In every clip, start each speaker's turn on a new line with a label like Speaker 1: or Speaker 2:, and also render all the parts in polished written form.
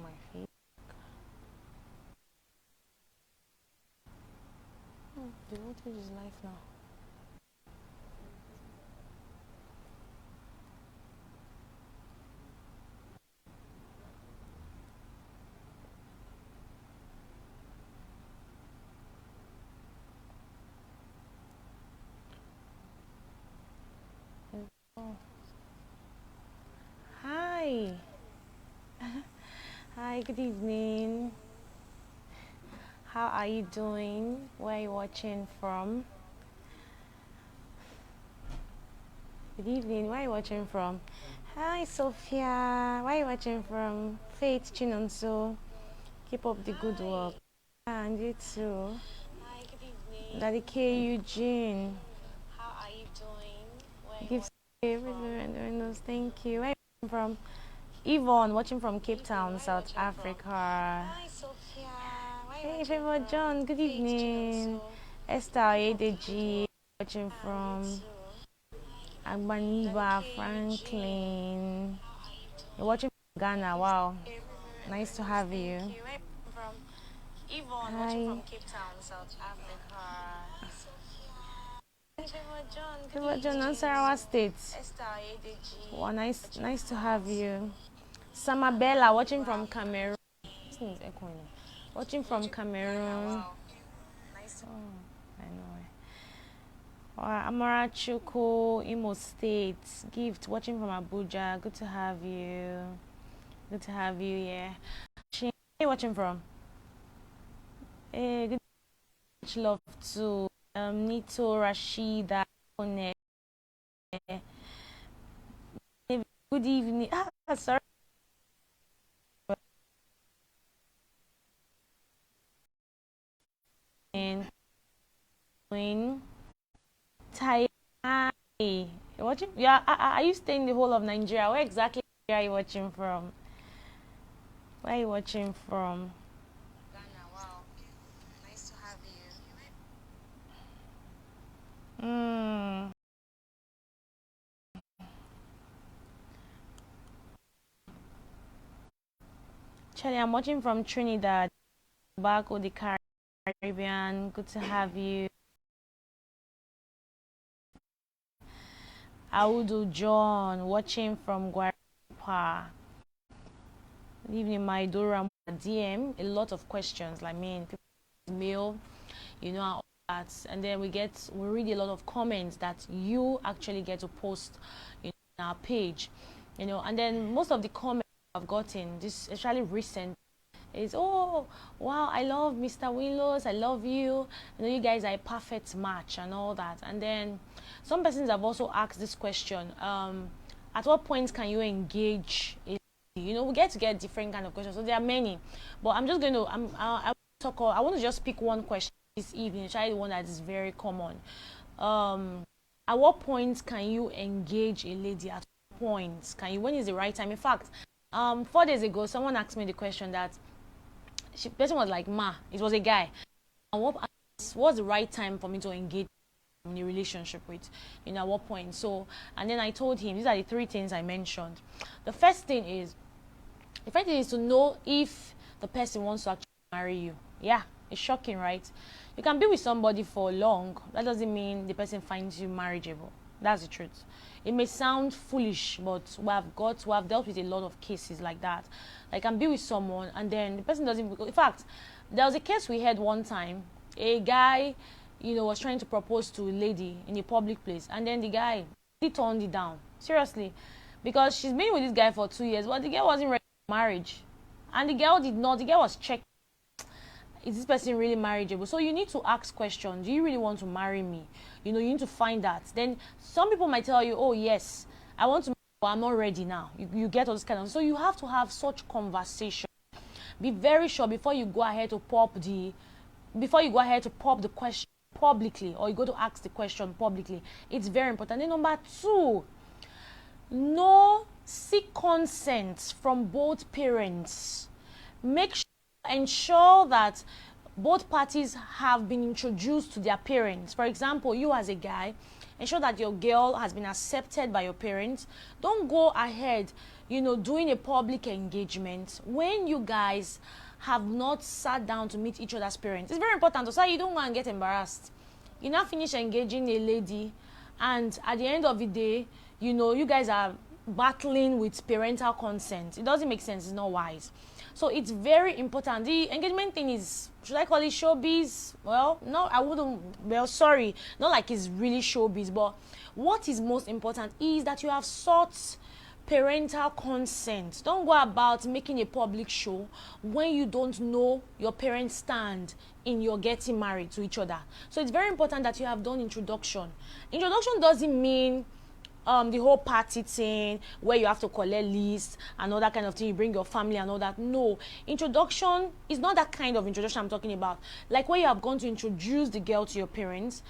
Speaker 1: my feet. The voltage is live now. Oh. Hi. Hi, good evening. How are you doing? Where are you watching from? Good evening. Where are you watching from? Hi, Sophia. Where are you watching from? Faith Chinonso. Keep up the good work. And you too. Hi, good evening. Daddy K. Eugene. How are you doing? Give everywhere and Winlos. Thank you. Where are you from? Yvonne, watching from Cape Town, South Africa. Hi, Sophia. Hey, Favor John. Good evening. Esther Adeji, watching from Agbaniba, Franklin. You're watching from Ghana. Wow. Nice to have you. Yvonne, watching from Cape Town, South Africa. Favor John, on Sarawak State. Wow, nice to have you. Samabella, watching from Cameroon. This thing is echoing. Watching from Cameroon. Nice. Oh, I know. Amara Chuko, Imo State. Gift, watching from Abuja. Good to have you. Good to have you, yeah. Where are you watching from? Good much love to Nito, Rashida, One. Good evening. Sorry. Queen. Thai. Watching? Yeah. Are you staying the whole of Nigeria? Where exactly are you watching from? Where are you watching from? Ghana. Wow. Nice to have you. Charlie, I'm watching from Trinidad, Tobago, the Caribbean. Good to have you. Audu John, watching from Guarapa. Good evening, my Dora DM. A lot of questions, like me, people mail, all that, and then we read a lot of comments that you actually get to post in our page, and then most of the comments I've gotten, this especially recent, is, oh wow, I love Mr. Winlos, I love you, you guys are a perfect match and all that. And then some persons have also asked this question, at what point can you engage a we get different kind of questions, so there are many, but I'm just going to I want to just pick one question this evening, try the one that is very common. At what point can you engage a lady? At what point can you, when is the right time? In fact, 4 days ago someone asked me the question that person was like, ma, it was a guy, and what's the right time for me to engage in a relationship with, at what point? So, and then I told him these are the 3 things I mentioned. The first thing is to know if the person wants to actually marry you. Yeah, it's shocking, right? You can be with somebody for long, that doesn't mean the person finds you marriageable. That's the truth. It may sound foolish, but we have dealt with a lot of cases like that. I can be with someone and then the person doesn't. In fact, there was a case we had one time. A guy, was trying to propose to a lady in a public place, and then the guy, he turned it down. Seriously, because she's been with this guy for 2 years, but the girl wasn't ready for marriage, and the girl did not. The girl was checking. Is this person really marriageable? So you need to ask questions. Do you really want to marry me? You need to find that. Then some people might tell you, oh yes, I want to, but I'm not ready now. You get all this kind of. So you have to have such conversation. Be very sure before you go ahead to pop the question publicly, or you go to ask the question publicly. It's very important. Then number 2, seek consent from both parents. Ensure that both parties have been introduced to their parents. For example, you as a guy, Ensure that your girl has been accepted by your parents. Don't go ahead, doing a public engagement when you guys have not sat down to meet each other's parents. It's very important so you don't go and get embarrassed. You now finish engaging a lady, and at the end of the day, you guys are battling with parental consent. It doesn't make sense. It's not wise. So it's very important. The engagement thing is, should I call it showbiz? Well, no, I wouldn't. Well, sorry, not like it's really showbiz, but what is most important is that you have sought parental consent. Don't go about making a public show when you don't know your parents stand in your getting married to each other. So it's very important that you have done introduction. Introduction doesn't mean the whole party thing where you have to collect lists and all that kind of thing, you bring your family and all that. No, introduction is not that kind of introduction I'm talking about. Like where you have gone to introduce the girl to your parents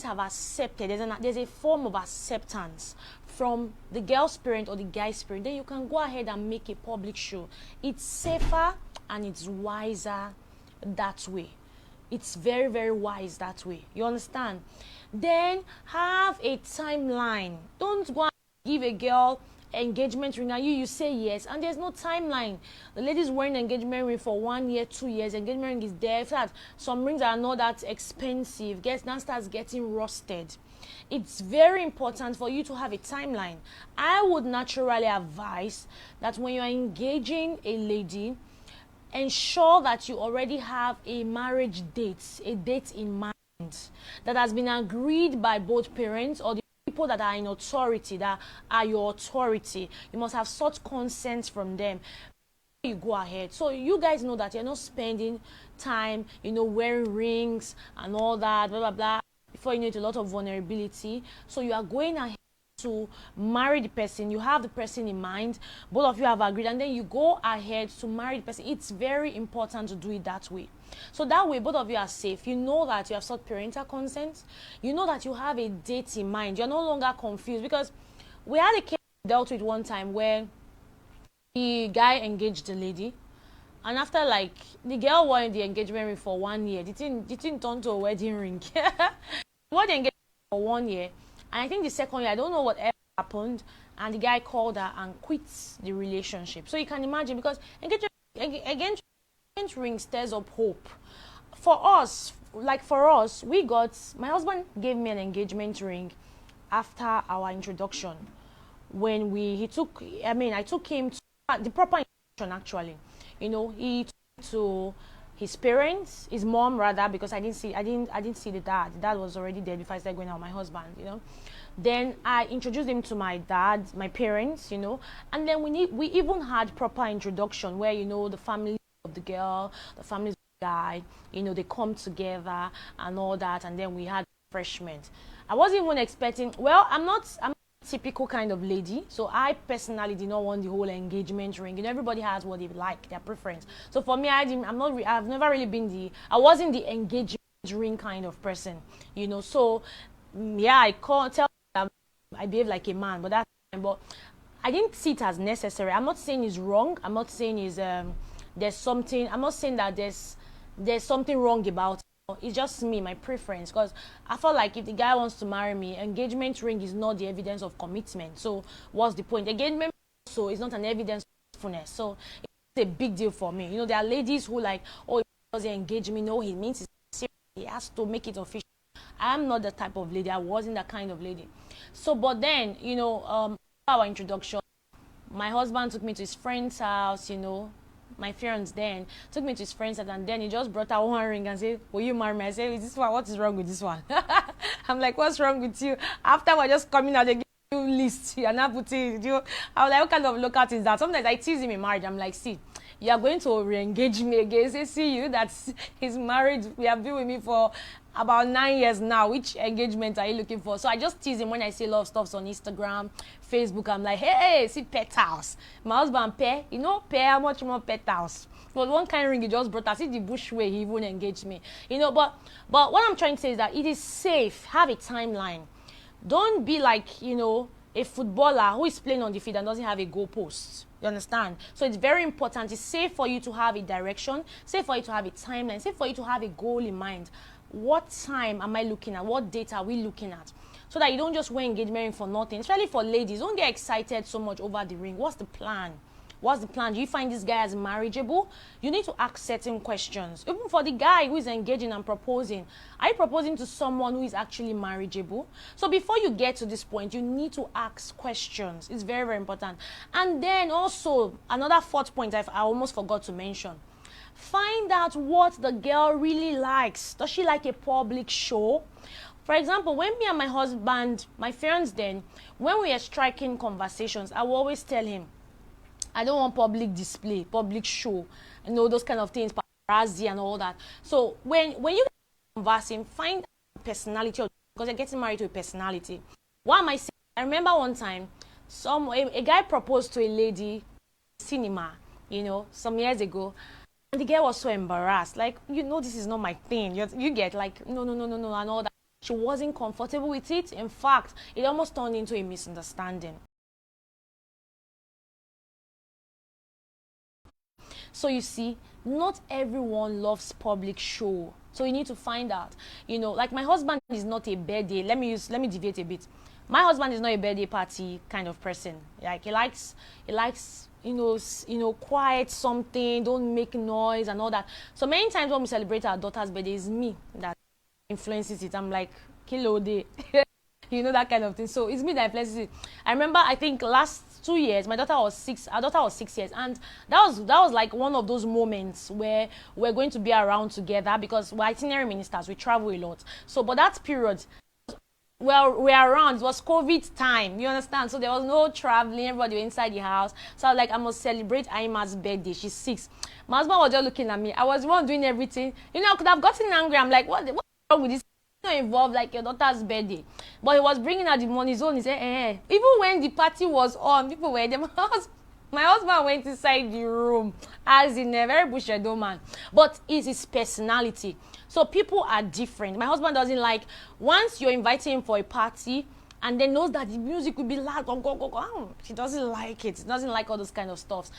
Speaker 1: have accepted. There's a form of acceptance from the girl's parent or the guy's parent. Then you can go ahead and make a public show. It's safer and it's wiser that way. It's very, very wise that way. You understand? Then have a timeline. Don't go and give a girl engagement ring and you say yes and there's no timeline. The lady's wearing engagement ring for 1 year, 2 years. Engagement ring is there. Some rings are not that expensive. Now starts getting rusted. It's very important for you to have a timeline. I would naturally advise that when you are engaging a lady, ensure that you already have a marriage date, a date in mind that has been agreed by both parents or the people that are in authority, that are your authority. You must have sought consent from them. You go ahead. So you guys know that you're not spending time, wearing rings and all that, blah, blah, blah. Before you know it, a lot of vulnerability. So you are going ahead to marry the person. You have the person in mind. Both of you have agreed. And then you go ahead to marry the person. It's very important to do it that way. So that way, both of you are safe. You know that you have sought parental consent. You know that you have a date in mind. You're no longer confused. Because we had a case we dealt with one time where the guy engaged the lady. And after, the girl wore the engagement ring for 1 year. The thing turned to a wedding ring. Wore the engagement for 1 year. And I think the second year, I don't know what happened. And the guy called her and quit the relationship. So you can imagine, because engagement ring stirs up hope. For us, my husband gave me an engagement ring after our introduction. When I took him to the proper introduction, actually. He took to his parents, his mom rather, because I didn't see the dad. The dad was already dead before I started going out with my husband, Then I introduced him to my dad, my parents, and then we even had proper introduction where, the family of the girl, the family of the guy, they come together and all that, and then we had refreshment. I wasn't even expecting, I'm not typical kind of lady, so I personally did not want the whole engagement ring. Everybody has what they like, their preference. So for me, I've never really been I wasn't the engagement ring kind of person, So yeah, I can't tell that I behave like a man, but I didn't see it as necessary. I'm not saying it's wrong. I'm not saying there's something. I'm not saying that there's something wrong about it. It's just me, my preference, because I felt like if the guy wants to marry me, engagement ring is not the evidence of commitment. So what's the point? Engagement also is not an evidence of faithfulness. So it's a big deal for me. There are ladies who if he doesn't engage me, no, he means it's serious. He has to make it official. I'm not the type of lady. I wasn't that kind of lady. So, but then, our introduction, my husband took me to his friend's house, my fiance then took me to his friend's house, and then he just brought out one ring and said, will you marry me? I said, is this one? What is wrong with this one? I'm like, what's wrong with you? After we're just coming out, they give you list. You're not putting it. I was like, what kind of lookout is that? Sometimes I tease him in marriage. I'm like, see, you are going to re-engage me again. Say, see you, he's married. We have been with me for about 9 years now. Which engagement are you looking for? So I just tease him when I say a lot of stuff on Instagram, Facebook. I'm like, hey, see pet house. My husband pay, how much more pet house? But one kind of ring he just brought us. See the bush way he even engaged me. But what I'm trying to say is that it is safe. Have a timeline. Don't be like, a footballer who is playing on the field and doesn't have a goalpost. You understand? So it's very important. It's safe for you to have a direction, safe for you to have a timeline, safe for you to have a goal in mind. What time am I looking at? What date are we looking at? so that you don't just wear engagement ring for nothing. Especially for ladies, don't get excited so much over the ring. What's the plan? What's the plan? Do you find this guy as marriageable? You need to ask certain questions. Even for the guy who is engaging and proposing, are you proposing to someone who is actually marriageable? So before you get to this point, you need to ask questions. It's very, very important. And then also, another fourth point I almost forgot to mention. Find out what the girl really likes. Does she like a public show? For example, when me and my husband, my friends then, when we are striking conversations, I will always tell him, I don't want public display, public show, those kind of things, paparazzi and all that. So when you conversing, find personality, because you're getting married to a personality. What am I saying? I remember one time, a guy proposed to a lady, cinema, some years ago, and the girl was so embarrassed. Like, this is not my thing. You get like, no, and all that. She wasn't comfortable with it. In fact, it almost turned into a misunderstanding. So you see, not everyone loves public show. So you need to find out. Like my husband is not a birthday. Let me deviate a bit. My husband is not a birthday party kind of person. Like he likes quiet something, don't make noise and all that. So many times when we celebrate our daughter's birthday, it's me that influences it. I'm like, kilo day. That kind of thing. So it's me that influences it. I remember, I think last 2 years, our daughter was 6 years, and that was like one of those moments where we're going to be around together, because we're itinerary ministers, we travel a lot. So, but that period, we're around. It was COVID time, you understand? So there was no traveling, everybody was inside the house. So I was like, I must celebrate Aima's birthday. She's 6. My husband was just looking at me. I was the one doing everything. I could have gotten angry. I'm like, what's wrong with this? Not involved, like your daughter's birthday, but he was bringing out the money zone. He said, Even when the party was on, people were there. My husband went inside the room, as in a very bushedo man, but it's his personality. So people are different. My husband doesn't like, once you're inviting him for a party and then knows that the music will be loud, he doesn't like it. He doesn't like all those kind of stuff.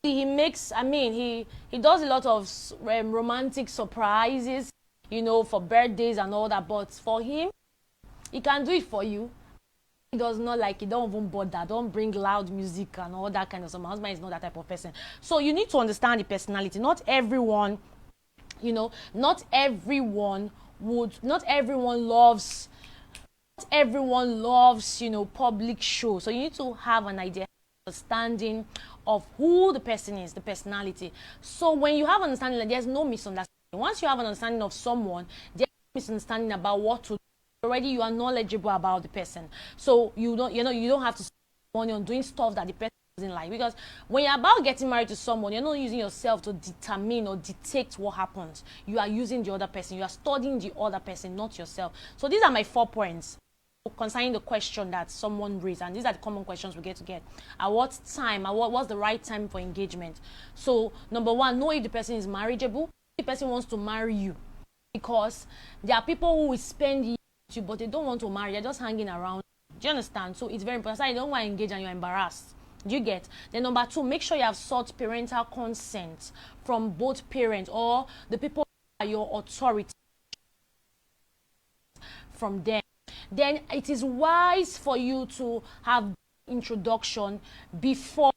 Speaker 1: He does a lot of romantic surprises, for birthdays and all that. But for him, he can do it for you. He does not like it. Don't even bother. Don't bring loud music and all that kind of stuff. My husband is not that type of person. So you need to understand the personality. Not everyone loves public show. So you need to have an idea, understanding of who the person is, the personality. So when you have understanding, there's no misunderstanding. Once you have an understanding of someone, there's no misunderstanding about what to do. Already you are knowledgeable about the person. So you don't have to spend money on doing stuff that the person doesn't like. Because when you're about getting married to someone, you're not using yourself to determine or dictate what happens. You are using the other person. You are studying the other person, not yourself. So these are my 4 points concerning the question that someone raised, and these are the common questions we get. At what time? What's the right time for engagement? So number 1, know if the person is marriageable. If the person wants to marry you, because there are people who will spend years with you, but they don't want to marry. They're just hanging around. Do you understand? So it's very important. So you don't want to engage and you're embarrassed. Do you get? Then number 2, make sure you have sought parental consent from both parents or the people who are your authority from them. Then it is wise for you to have introduction before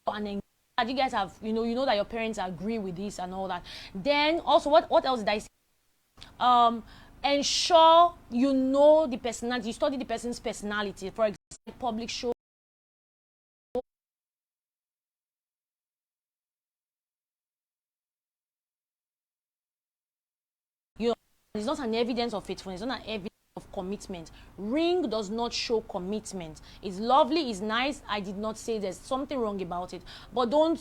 Speaker 1: an engagement. You guys have, you know that your parents agree with this and all that. Then also, what else did I say? Ensure you know the personality. You study the person's personality. For example, public show. It's not an evidence of faithfulness. It's not an evidence of commitment. Ring does not show commitment. It's lovely, it's nice. I did not say there's something wrong about it. But don't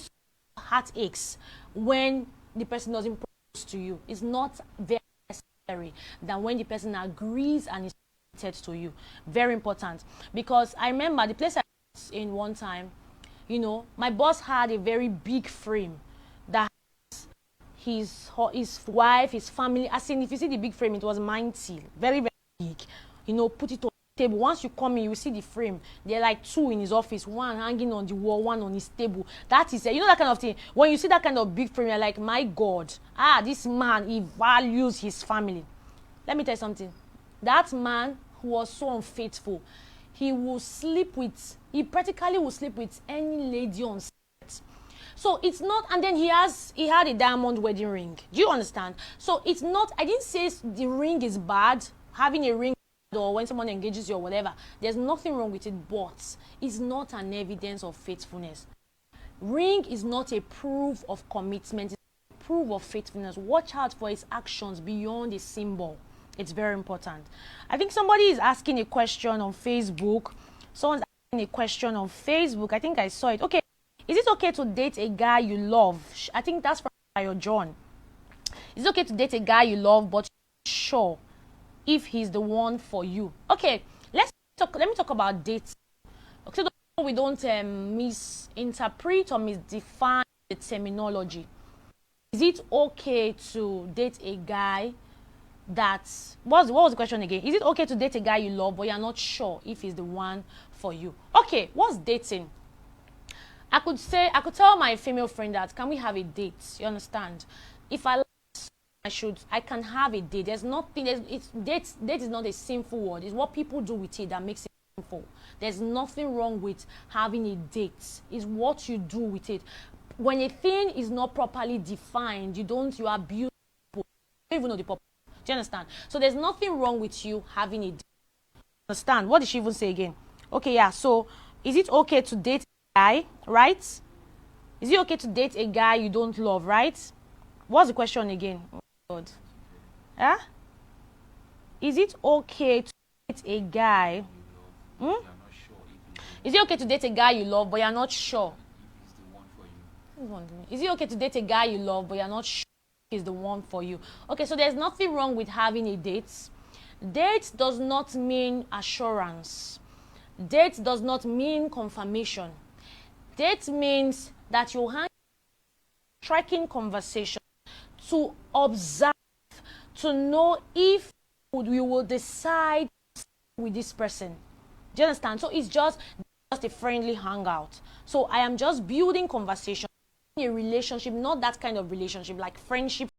Speaker 1: heartaches when the person doesn't propose to you. It's not very necessary than when the person agrees and is committed to you. Very important. Because I remember the place I was in one time, my boss had a very big frame that his wife, his family, as in if you see the big frame, it was mighty, very, very big. Put it on the table. Once you come in, you will see the frame. There are like 2 in his office, one hanging on the wall, one on his table. That is, that kind of thing. When you see that kind of big frame, you're like, my God, this man, he values his family. Let me tell you something. That man was so unfaithful. He practically will sleep with any lady on set. So it's not, and then he had a diamond wedding ring. Do you understand? So it's not, I didn't say the ring is bad, having a ring, or when someone engages you or whatever. There's nothing wrong with it, but it's not an evidence of faithfulness. Ring is not a proof of commitment, it's a proof of faithfulness. Watch out for his actions beyond a symbol. It's very important. I think somebody is asking a question on Facebook. Someone's asking a question on Facebook. I think I saw it. Okay. Is it okay to date a guy you love? I think that's from John. Is it okay to date a guy you love but you're not sure if he's the one for you? Okay. Let me talk about dating. Okay, so we don't misinterpret or misdefine the terminology. Is it okay to date a guy what was the question again? Is it okay to date a guy you love but you're not sure if he's the one for you? Okay, what's dating? I could tell my female friend that, can we have a date? You understand? If I like, I can have a date. There's nothing, date is not a sinful word. It's what people do with it that makes it sinful. There's nothing wrong with having a date. It's what you do with it. When a thing is not properly defined, you abuse people. You don't even know the purpose. Do you understand? So there's nothing wrong with you having a date. Understand? What did she even say again? Okay, yeah. So is it okay to date a guy, right? Is it okay to date a guy you don't love, right? What's the question again? Oh God. Huh? Is it okay to date a guy? Is it okay to date a guy you love but you're not sure? Is it okay to date a guy you love but you're not sure is the one for you? Okay, so there's nothing wrong with having a date. Date does not mean assurance. Date does not mean confirmation. Date means that you hang striking conversation to observe, to know if you will decide with this person. Do you understand? So it's just a friendly hangout. So I am just building conversation. A relationship, not that kind of relationship, like friendship,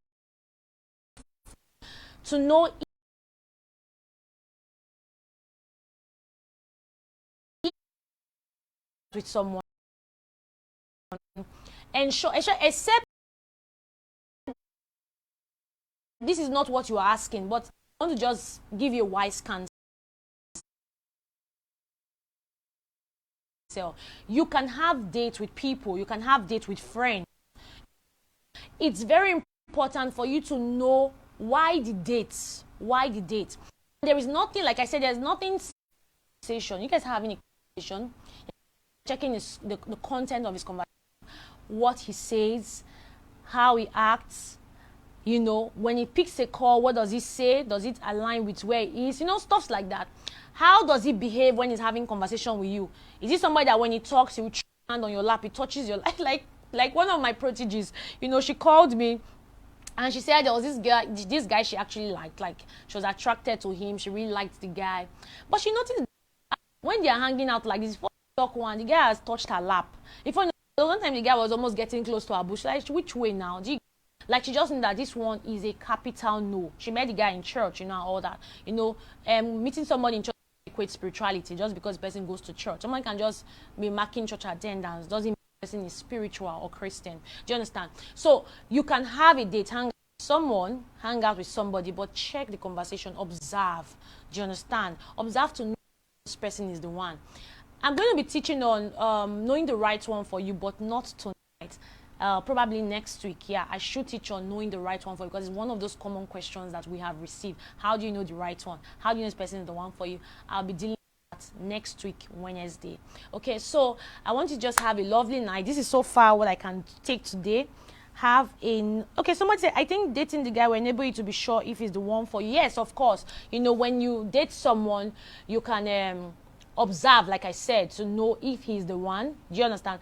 Speaker 1: to know with someone and except this is not what you are asking, but I want to just give you a wise counsel. You can have dates with people, you can have dates with friends. It's very important for you to know why the date. There is nothing, like I said, there's nothing conversation. You guys are having a conversation, checking the content of his conversation, what he says, how he acts. You know, when he picks a call, what does he say? Does it align with where he is? You know, stuff like that. How does he behave when he's having conversation with you? Is he somebody that when he talks, he will hand on your lap, he touches your life? Like one of my proteges, you know, she called me and she said there was this guy she actually liked. Like, she was attracted to him. She really liked the guy. But she noticed when they are hanging out like this, before talk one, the guy has touched her lap. One time the guy was almost getting close to her bush. Like, which way now? Like, she just knew that this one is a capital no. She met the guy in church, you know, all that. You know, meeting somebody in church equates spirituality just because the person goes to church. Someone can just be marking church attendance. Doesn't mean the person is spiritual or Christian. Do you understand? So, you can have a date, hang out with somebody, but check the conversation, observe. Do you understand? Observe to know this person is the one. I'm going to be teaching on knowing the right one for you, but not tonight. Probably next week. Yeah, I should teach on knowing the right one for you, because it's one of those common questions that we have received. How do you know the right one? How do you know this person is the one for you? I'll be dealing with that next week, Wednesday. Okay, so I want you to just have a lovely night. This is so far what I can take today. Okay, somebody said, I think dating the guy will enable you to be sure if he's the one for you. Yes, of course. You know, when you date someone, you can observe, like I said, to know if he's the one. Do you understand?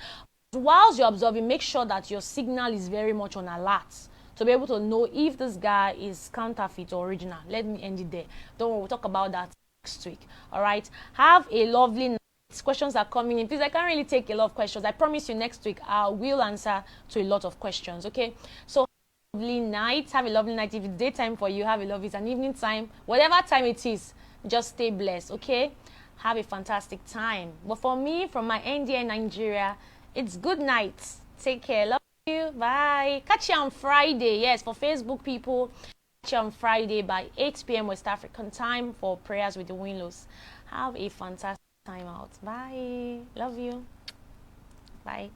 Speaker 1: Whilst you're observing, make sure that your signal is very much on alert to be able to know if this guy is counterfeit or original. Let me end it there. Don't worry, we'll talk about that next week. All right? Have a lovely night. Questions are coming in. Please, I can't really take a lot of questions. I promise you next week I will answer to a lot of questions. Okay? So, have a lovely night. Have a lovely night. If it's daytime for you, have a lovely, it's an evening time. Whatever time it is, Just stay blessed, okay? Have a fantastic time. But for me, from my end here in Nigeria, it's good night. Take care. Love you. Bye. Catch you on Friday. Yes, for Facebook people, catch you on Friday by 8 p.m. West African time for prayers with the Winlos. Have a fantastic time out. Bye. Love you. Bye.